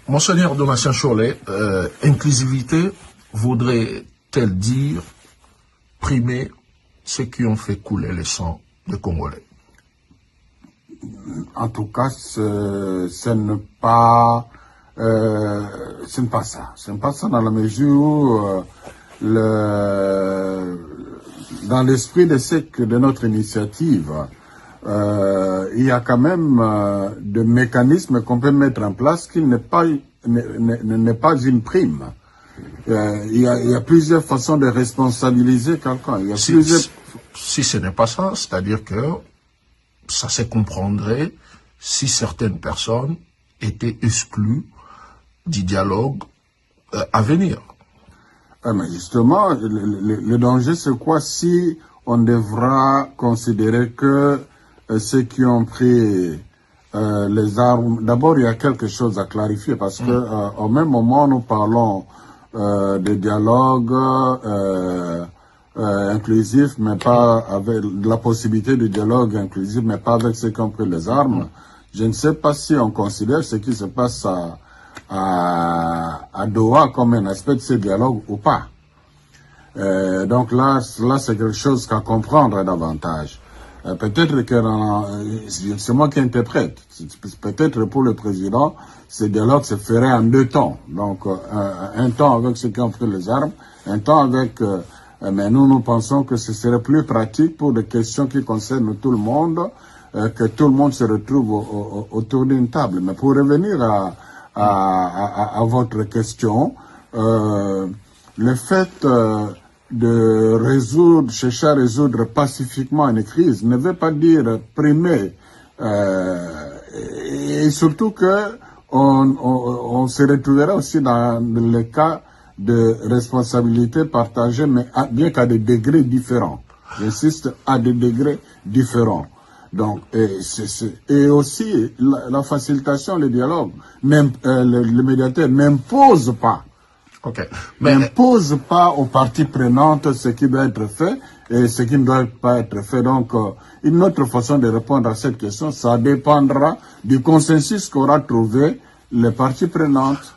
Monseigneur Donatien Cholet, inclusivité voudrait-elle dire primer ceux qui ont fait couler le sang des Congolais? En tout cas, ce n'est pas ça. Ce n'est pas ça dans la mesure où dans l'esprit de notre initiative, il y a quand même des mécanismes qu'on peut mettre en place qui n'est pas une prime. Il y a plusieurs façons de responsabiliser quelqu'un. Si ce n'est pas ça, c'est-à-dire que ça se comprendrait si certaines personnes étaient exclues du dialogue à venir. Mais justement, le danger c'est quoi si on devra considérer que ceux qui ont pris les armes... D'abord, il y a quelque chose à clarifier parce que au même moment, nous parlons de dialogue inclusif, mais pas avec la possibilité de dialogue inclusif, mais pas avec ceux qui ont pris les armes. Je ne sais pas si on considère ce qui se passe à Doha comme un aspect de ce dialogue ou pas. Donc là c'est quelque chose qu'à comprendre davantage. Peut-être que c'est moi qui interprète. Peut-être pour le président, ce dialogue se ferait en deux temps. Donc un temps avec ceux qui ont pris les armes, un temps avec... mais nous pensons que ce serait plus pratique pour des questions qui concernent tout le monde, que tout le monde se retrouve autour d'une table. Mais pour revenir à votre question, le fait de chercher à résoudre pacifiquement une crise ne veut pas dire primer, et surtout que on se retrouvera aussi dans le cas de responsabilité partagée, mais bien qu'à des degrés différents. J'insiste, à des degrés différents. Donc, et aussi la facilitation, le dialogue, même le médiateur n'impose pas. Okay. N'impose pas aux parties prenantes ce qui doit être fait et ce qui ne doit pas être fait. Donc, une autre façon de répondre à cette question, ça dépendra du consensus qu'aura trouvé les parties prenantes.